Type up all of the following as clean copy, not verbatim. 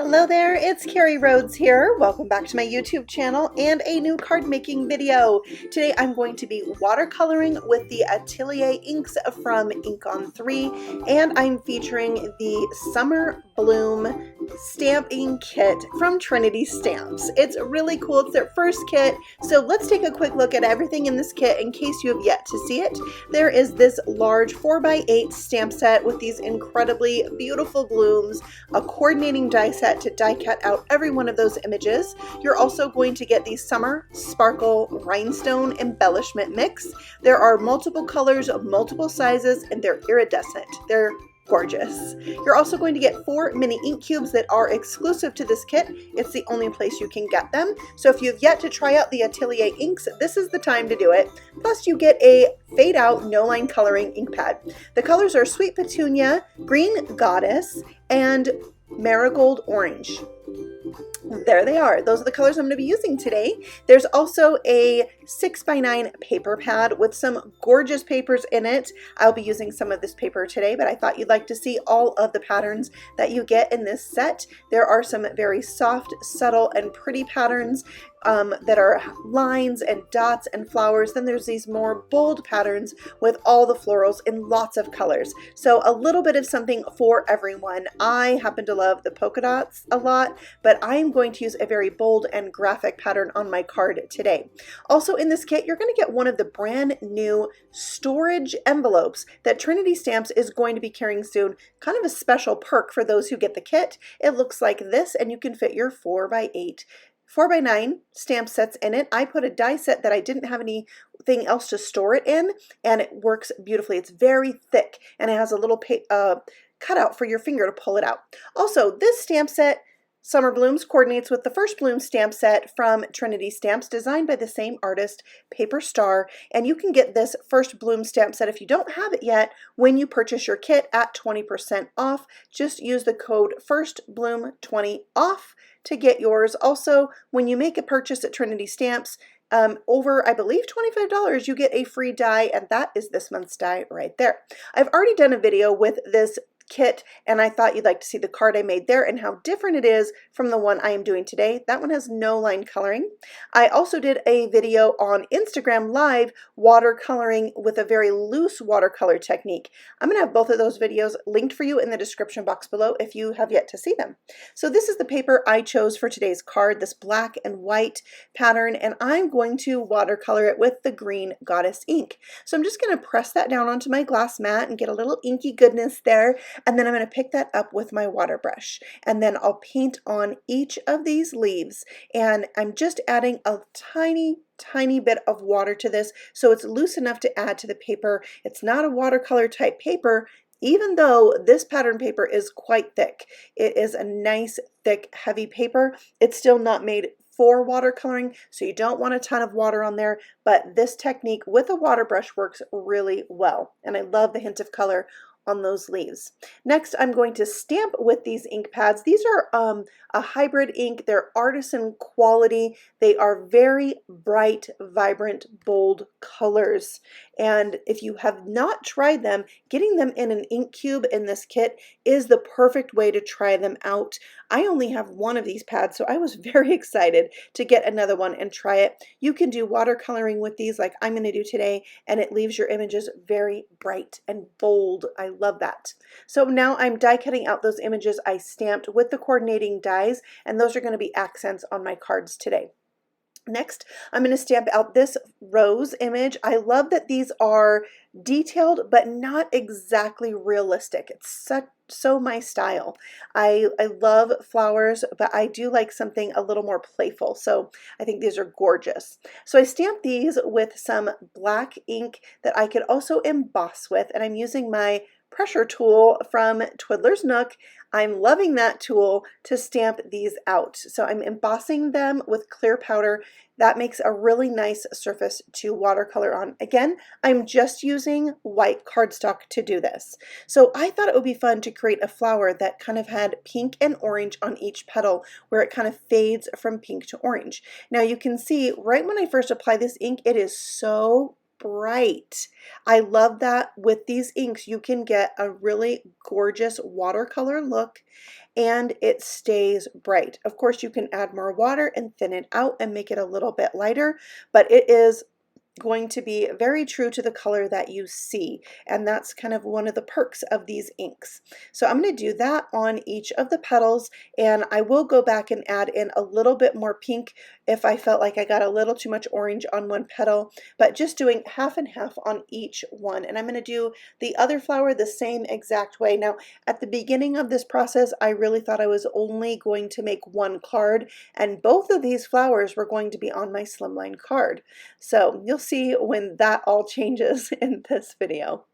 Hello there, it's Carrie Rhodes here. Welcome back to my YouTube channel and a new card making video. Today I'm going to be watercoloring with the Atelier inks from Ink on 3, and I'm featuring the Summer Bloom stamping kit from Trinity Stamps. It's really cool. It's their first kit, so let's take a quick look at everything in this kit in case you have yet to see it. There is this large 4x8 stamp set with these incredibly beautiful blooms, a coordinating die set to die cut out every one of those images. You're also going to get the Summer Sparkle Rhinestone Embellishment Mix. There are multiple colors, multiple sizes, and they're iridescent. They're gorgeous. You're also going to get 4 mini ink cubes that are exclusive to this kit. It's the only place you can get them. So if you've yet to try out the Atelier inks, this is the time to do it. Plus you get a fade out no line coloring ink pad. The colors are Sweet Petunia, Green Goddess, and Marigold Orange. There they are. Those are the colors I'm going to be using today. There's also a 6x9 paper pad with some gorgeous papers in it. I'll be using some of this paper today, but I thought you'd like to see all of the patterns that you get in this set. There are some very soft, subtle, and pretty patterns that are lines and dots and flowers. Then there's these more bold patterns with all the florals in lots of colors. So a little bit of something for everyone. I happen to love the polka dots a lot, but I'm going to use a very bold and graphic pattern on my card today. Also in this kit, you're going to get one of the brand new storage envelopes that Trinity Stamps is going to be carrying soon. Kind of a special perk for those who get the kit. It looks like this, and you can fit your 4x9 stamp sets in it. I put a die set that I didn't have anything else to store it in, and it works beautifully. It's very thick, and it has a little cutout for your finger to pull it out. Also, this stamp set, Summer Blooms, coordinates with the First Bloom stamp set from Trinity Stamps, designed by the same artist, Paper Star, and you can get this First Bloom stamp set if you don't have it yet when you purchase your kit at 20% off. Just use the code FIRSTBLOOM20OFF to get yours. Also, when you make a purchase at Trinity Stamps, over, I believe, $25, you get a free die, and that is this month's die right there. I've already done a video with this kit, and I thought you'd like to see the card I made there and how different it is from the one I am doing today. That one has no line coloring. I also did a video on Instagram Live watercoloring with a very loose watercolor technique. I'm going to have both of those videos linked for you in the description box below if you have yet to see them. So this is the paper I chose for today's card, this black and white pattern, and I'm going to watercolor it with the Green Goddess ink. So I'm just going to press that down onto my glass mat and get a little inky goodness there. And then I'm going to pick that up with my water brush, and then I'll paint on each of these leaves, and I'm just adding a tiny bit of water to this so it's loose enough to add to the paper. It's not a watercolor type paper, even though this pattern paper is quite thick. It is a nice thick heavy paper. It's still not made for watercoloring, so you don't want a ton of water on there, but this technique with a water brush works really well, and I love the hint of color on those leaves. Next, I'm going to stamp with these ink pads. These are a hybrid ink. They're artisan quality. They are very bright, vibrant, bold colors. And if you have not tried them, getting them in an ink cube in this kit is the perfect way to try them out. I only have one of these pads, so I was very excited to get another one and try it. You can do watercoloring with these like I'm going to do today, and it leaves your images very bright and bold. I love that. So now I'm die cutting out those images I stamped with the coordinating dies, and those are going to be accents on my cards today. Next, I'm going to stamp out this rose image. I love that these are detailed, but not exactly realistic. It's so my style. I love flowers, but I do like something a little more playful. So I think these are gorgeous. So I stamped these with some black ink that I could also emboss with, and I'm using my pressure tool from Twiddler's Nook. I'm loving that tool to stamp these out. So I'm embossing them with clear powder. That makes a really nice surface to watercolor on. Again, I'm just using white cardstock to do this. So I thought it would be fun to create a flower that kind of had pink and orange on each petal, where it kind of fades from pink to orange. Now you can see right when I first apply this ink, it is so bright. I love that with these inks you can get a really gorgeous watercolor look and it stays bright. Of course, you can add more water and thin it out and make it a little bit lighter, but it is going to be very true to the color that you see, and that's kind of one of the perks of these inks. So I'm going to do that on each of the petals, and I will go back and add in a little bit more pink if I felt like I got a little too much orange on one petal, but just doing half and half on each one. And I'm going to do the other flower the same exact way. Now, at the beginning of this process, I really thought I was only going to make one card, and both of these flowers were going to be on my Slimline card. So you'll see when that all changes in this video.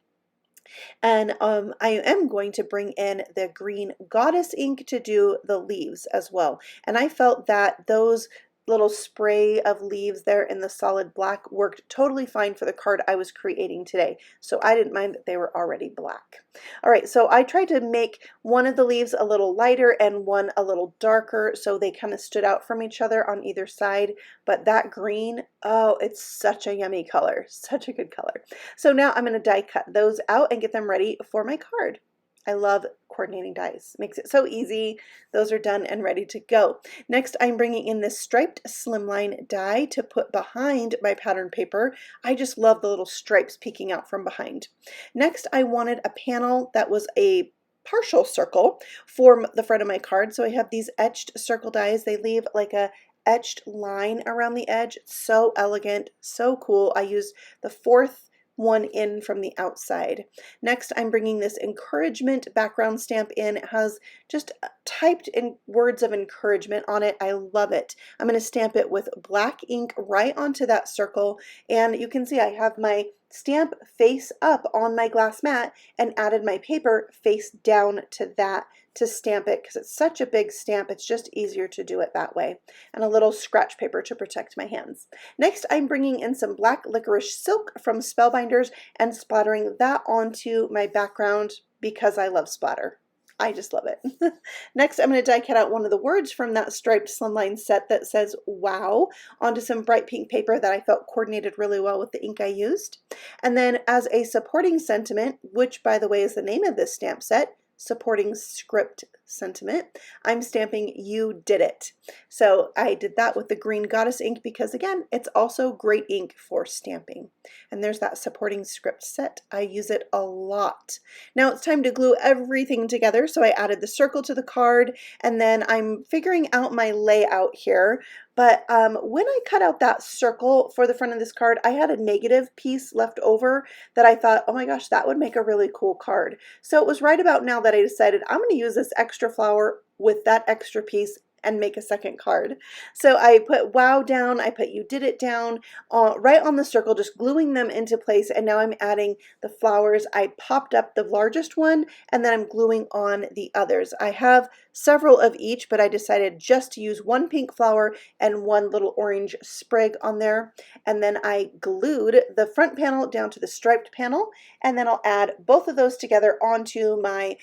And I am going to bring in the green goddess ink to do the leaves as well. And I felt that those little spray of leaves there in the solid black worked totally fine for the card I was creating today. So I didn't mind that they were already black. All right, so I tried to make one of the leaves a little lighter and one a little darker so they kind of stood out from each other on either side. But that green, oh, it's such a yummy color, such a good color. So now I'm going to die cut those out and get them ready for my card. I love coordinating dies. Makes it so easy. Those are done and ready to go. Next, I'm bringing in this striped Slimline die to put behind my pattern paper. I just love the little stripes peeking out from behind. Next, I wanted a panel that was a partial circle for the front of my card. So I have these etched circle dies. They leave like a etched line around the edge. It's so elegant, so cool. I used the fourth one in from the outside. Next, I'm bringing this encouragement background stamp in. It has just typed in words of encouragement on it. I love it. I'm going to stamp it with black ink right onto that circle, and you can see I have my stamp face up on my glass mat and added my paper face down to that to stamp it because it's such a big stamp. It's just easier to do it that way, and a little scratch paper to protect my hands. Next, I'm bringing in some black licorice silk from Spellbinders and splattering that onto my background because I love splatter. I just love it. Next, I'm going to die cut out one of the words from that striped Slimline set that says wow onto some bright pink paper that I felt coordinated really well with the ink I used. And then as a supporting sentiment, which by the way is the name of this stamp set, supporting script sentiment, I'm stamping "You Did It." So I did that with the green goddess ink because again, it's also great ink for stamping. And there's that supporting script set. I use it a lot. Now it's time to glue everything together. So I added the circle to the card, and then I'm figuring out my layout here. But when I cut out that circle for the front of this card, I had a negative piece left over that I thought, oh my gosh, that would make a really cool card. So it was right about now that I decided I'm going to use this extra flower with that extra piece and make a second card. So I put wow down, I put you did it down, right on the circle, just gluing them into place, and now I'm adding the flowers. I popped up the largest one, and then I'm gluing on the others. I have several of each, but I decided just to use one pink flower and one little orange sprig on there, and then I glued the front panel down to the striped panel, and then I'll add both of those together onto my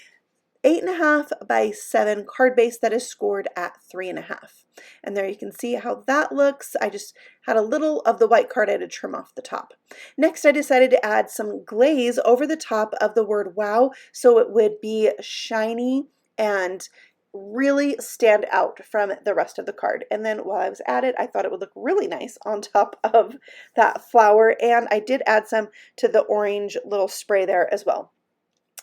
8.5 by 7 card base that is scored at 3.5. And there you can see how that looks. I just had a little of the white card I had to trim off the top. Next, I decided to add some glaze over the top of the word wow so it would be shiny and really stand out from the rest of the card. And then while I was at it, I thought it would look really nice on top of that flower, and I did add some to the orange little spray there as well.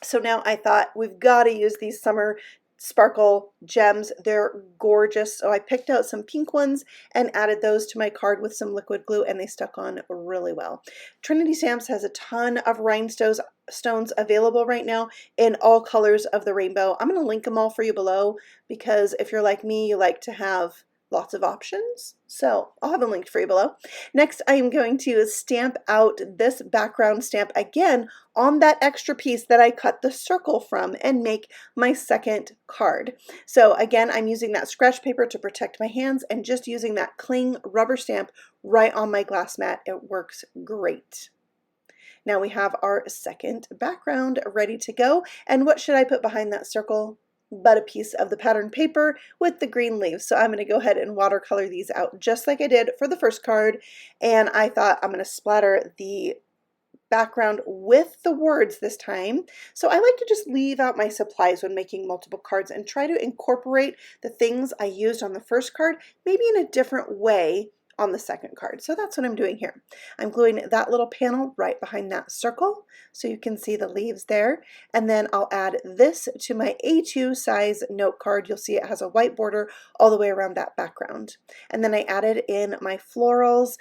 So now I thought we've got to use these summer sparkle gems. They're gorgeous. So I picked out some pink ones and added those to my card with some liquid glue, and they stuck on really well. Trinity Stamps has a ton of rhinestones available right now in all colors of the rainbow. I'm going to link them all for you below because if you're like me, you like to have lots of options. So I'll have them linked for you below. Next, I am going to stamp out this background stamp again on that extra piece that I cut the circle from and make my second card. So again, I'm using that scratch paper to protect my hands and just using that cling rubber stamp right on my glass mat. It works great. Now we have our second background ready to go. And what should I put behind that circle but a piece of the pattern paper with the green leaves? So I'm going to go ahead and watercolor these out just like I did for the first card, and I thought I'm going to splatter the background with the words this time. So I like to just leave out my supplies when making multiple cards and try to incorporate the things I used on the first card, maybe in a different way on the second card. So that's what I'm doing here. I'm gluing that little panel right behind that circle so you can see the leaves there. And then I'll add this to my A2 size note card. You'll see it has a white border all the way around that background. And then I added in my florals.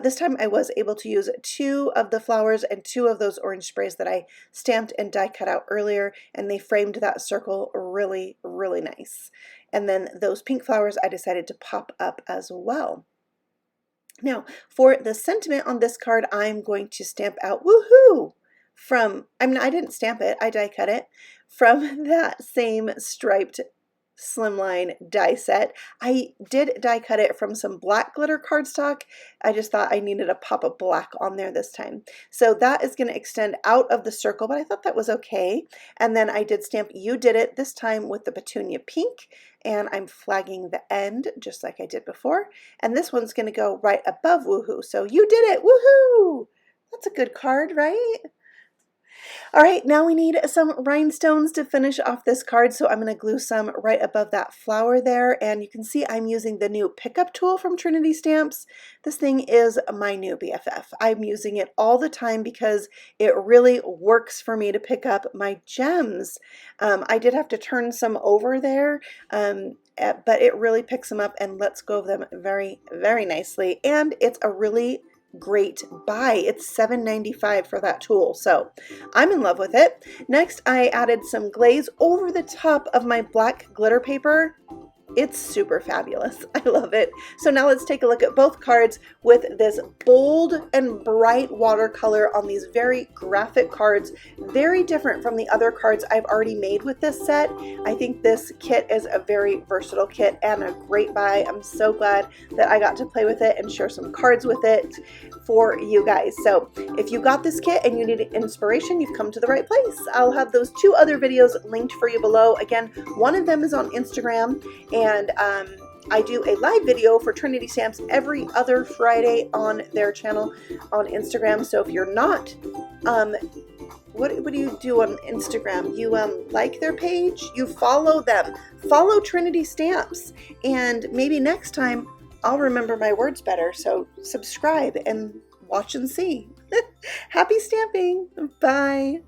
This time I was able to use 2 of the flowers and 2 of those orange sprays that I stamped and die cut out earlier, and they framed that circle really, really nice. And then those pink flowers I decided to pop up as well. Now, for the sentiment on this card, I'm going to stamp out woohoo from, I didn't stamp it, I die cut it, from that same striped Slimline die set. I did die cut it from some black glitter cardstock. I just thought I needed a pop of black on there this time. So that is going to extend out of the circle, but I thought that was okay. And then I did stamp You Did It, this time with the Petunia Pink, and I'm flagging the end just like I did before. And this one's going to go right above woohoo. So you did it, woohoo! That's a good card, right? All right, now we need some rhinestones to finish off this card, so I'm going to glue some right above that flower there, and you can see I'm using the new pickup tool from Trinity Stamps. This thing is my new BFF. I'm using it all the time because it really works for me to pick up my gems. I did have to turn some over there, but it really picks them up and lets go of them very, very nicely, and it's a really great buy. It's $7.95 for that tool, so I'm in love with it. Next, I added some glaze over the top of my black glitter paper. It's super fabulous. I love it. So now let's take a look at both cards with this bold and bright watercolor on these very graphic cards. Very different from the other cards I've already made with this set. I think this kit is a very versatile kit and a great buy. I'm so glad that I got to play with it and share some cards with it for you guys. So if you got this kit and you need inspiration, you've come to the right place. I'll have those 2 other videos linked for you below. Again, one of them is on Instagram, and I do a live video for Trinity Stamps every other Friday on their channel on Instagram. So if you're not, what do you do on Instagram? You like their page, you follow them, follow Trinity Stamps, and maybe next time I'll remember my words better. So subscribe and watch and see. Happy stamping. Bye.